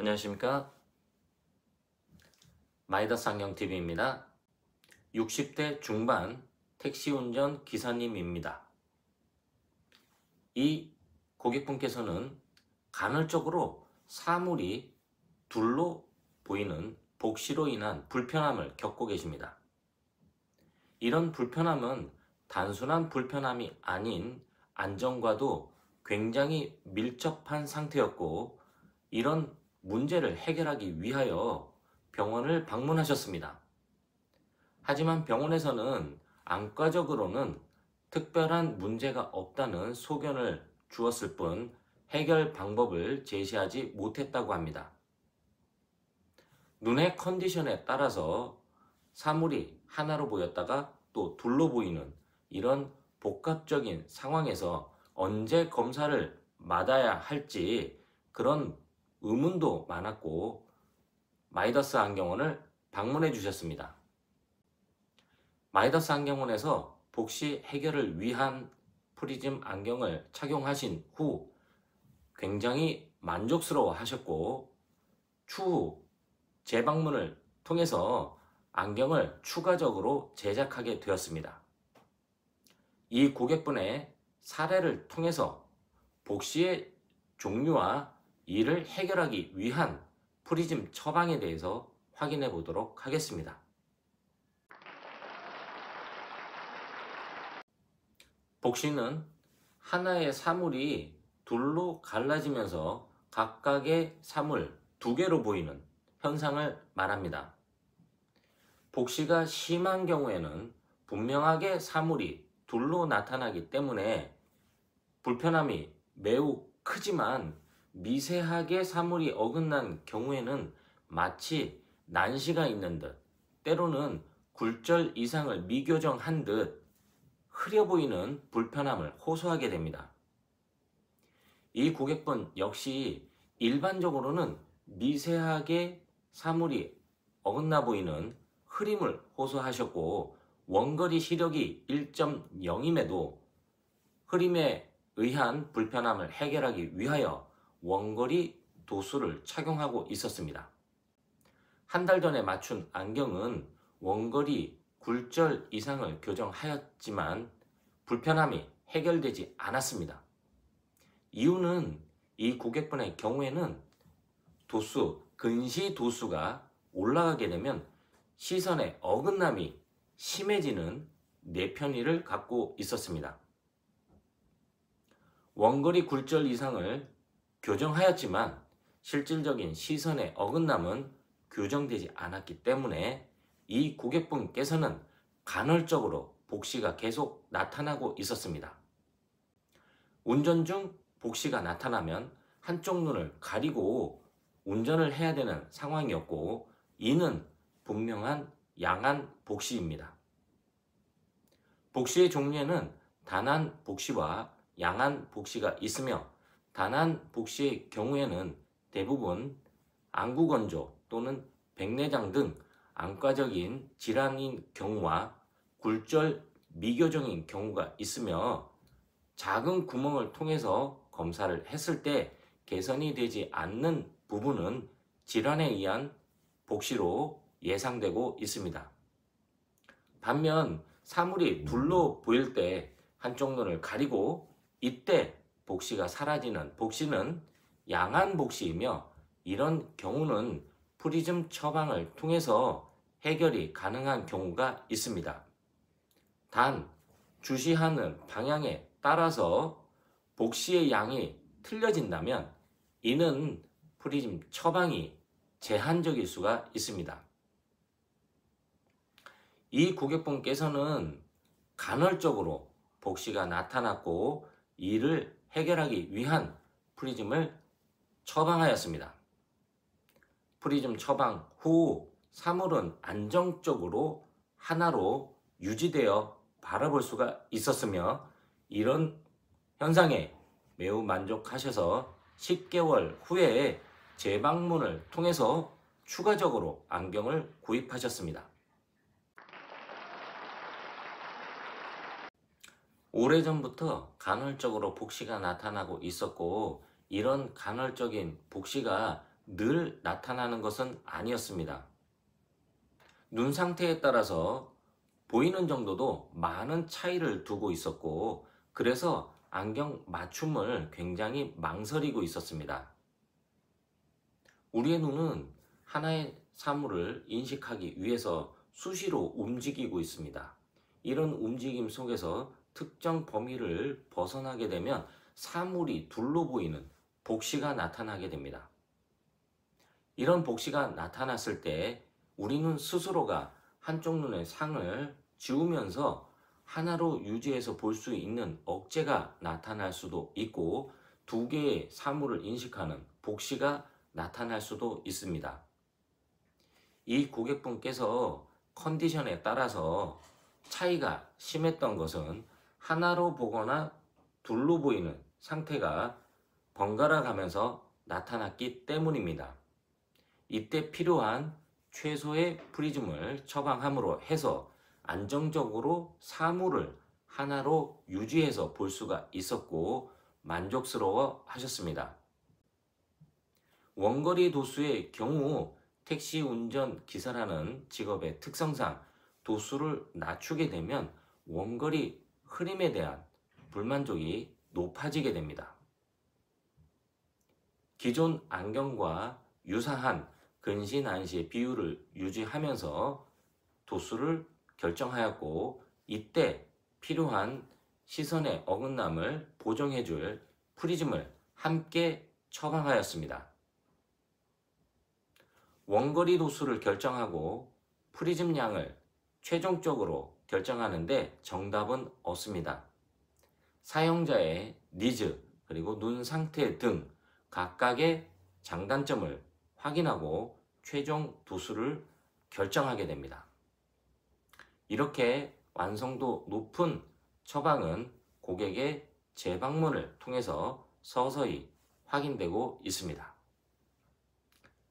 안녕하십니까. 마이더스 안경TV입니다. 60대 중반 택시운전 기사님입니다. 이 고객분께서는 간헐적으로 사물이 둘로 보이는 복시로 인한 불편함을 겪고 계십니다. 이런 불편함은 단순한 불편함이 아닌 안전과도 굉장히 밀접한 상태였고, 이런 문제를 해결하기 위하여 병원을 방문하셨습니다. 하지만 병원에서는 안과적으로는 특별한 문제가 없다는 소견을 주었을 뿐 해결 방법을 제시하지 못했다고 합니다. 눈의 컨디션에 따라서 사물이 하나로 보였다가 또 둘로 보이는 이런 복합적인 상황에서 언제 검사를 받아야 할지 그런 의문도 많았고, 마이더스 안경원을 방문해 주셨습니다. 마이더스 안경원에서 복시 해결을 위한 프리즘 안경을 착용하신 후 굉장히 만족스러워 하셨고, 추후 재방문을 통해서 안경을 추가적으로 제작하게 되었습니다. 이 고객분의 사례를 통해서 복시의 종류와 이를 해결하기 위한 프리즘 처방에 대해서 확인해 보도록 하겠습니다. 복시는 하나의 사물이 둘로 갈라지면서 각각의 사물 두 개로 보이는 현상을 말합니다. 복시가 심한 경우에는 분명하게 사물이 둘로 나타나기 때문에 불편함이 매우 크지만, 미세하게 사물이 어긋난 경우에는 마치 난시가 있는 듯, 때로는 굴절 이상을 미교정한 듯 흐려 보이는 불편함을 호소하게 됩니다. 이 고객분 역시 일반적으로는 미세하게 사물이 어긋나 보이는 흐림을 호소하셨고, 원거리 시력이 1.0임에도 흐림에 의한 불편함을 해결하기 위하여 원거리 도수를 착용하고 있었습니다. 한 달 전에 맞춘 안경은 원거리 굴절 이상을 교정하였지만 불편함이 해결되지 않았습니다. 이유는 이 고객분의 경우에는 근시 도수가 올라가게 되면 시선의 어긋남이 심해지는 뇌편의를 갖고 있었습니다. 원거리 굴절 이상을 교정하였지만 실질적인 시선의 어긋남은 교정되지 않았기 때문에 이 고객분께서는 간헐적으로 복시가 계속 나타나고 있었습니다. 운전 중 복시가 나타나면 한쪽 눈을 가리고 운전을 해야 되는 상황이었고, 이는 분명한 양안 복시입니다. 복시의 종류에는 단안 복시와 양안 복시가 있으며, 단안 복시의 경우에는 대부분 안구건조 또는 백내장 등 안과적인 질환인 경우와 굴절 미교정인 경우가 있으며, 작은 구멍을 통해서 검사를 했을 때 개선이 되지 않는 부분은 질환에 의한 복시로 예상되고 있습니다. 반면 사물이 둘로 보일 때 한쪽 눈을 가리고 이때 복시가 사라지는 복시는 양안 복시이며, 이런 경우는 프리즘 처방을 통해서 해결이 가능한 경우가 있습니다. 단, 주시하는 방향에 따라서 복시의 양이 틀려진다면 이는 프리즘 처방이 제한적일 수가 있습니다. 이 고객분께서는 간헐적으로 복시가 나타났고 이를 해결하기 위한 프리즘을 처방하였습니다. 프리즘 처방 후 사물은 안정적으로 하나로 유지되어 바라볼 수가 있었으며, 이런 현상에 매우 만족하셔서 10개월 후에 재방문을 통해서 추가적으로 안경을 구입하셨습니다. 오래전부터 간헐적으로 복시가 나타나고 있었고, 이런 간헐적인 복시가 늘 나타나는 것은 아니었습니다. 눈 상태에 따라서 보이는 정도도 많은 차이를 두고 있었고, 그래서 안경 맞춤을 굉장히 망설이고 있었습니다. 우리의 눈은 하나의 사물을 인식하기 위해서 수시로 움직이고 있습니다. 이런 움직임 속에서 특정 범위를 벗어나게 되면 사물이 둘로 보이는 복시가 나타나게 됩니다. 이런 복시가 나타났을 때 우리는 스스로가 한쪽 눈의 상을 지우면서 하나로 유지해서 볼 수 있는 억제가 나타날 수도 있고, 두 개의 사물을 인식하는 복시가 나타날 수도 있습니다. 이 고객분께서 컨디션에 따라서 차이가 심했던 것은 하나로 보거나 둘로 보이는 상태가 번갈아 가면서 나타났기 때문입니다. 이때 필요한 최소의 프리즘을 처방함으로 해서 안정적으로 사물을 하나로 유지해서 볼 수가 있었고 만족스러워 하셨습니다. 원거리 도수의 경우 택시 운전 기사라는 직업의 특성상 도수를 낮추게 되면 원거리 흐림에 대한 불만족이 높아지게 됩니다. 기존 안경과 유사한 근시 난시의 비율을 유지하면서 도수를 결정하였고, 이때 필요한 시선의 어긋남을 보정해줄 프리즘을 함께 처방하였습니다. 원거리 도수를 결정하고 프리즘 양을 최종적으로 결정하는데 정답은 없습니다. 사용자의 니즈 그리고 눈 상태 등 각각의 장단점을 확인하고 최종 도수를 결정하게 됩니다. 이렇게 완성도 높은 처방은 고객의 재방문을 통해서 서서히 확인되고 있습니다.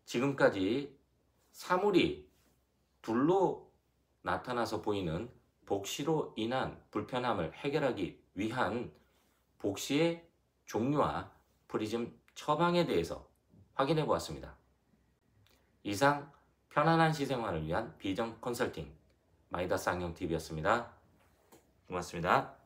지금까지 사물이 둘로 나타나서 보이는 복시로 인한 불편함을 해결하기 위한 복시의 종류와 프리즘 처방에 대해서 확인해 보았습니다. 이상 편안한 시생활을 위한 비전 컨설팅 마이다스 안경TV였습니다. 고맙습니다.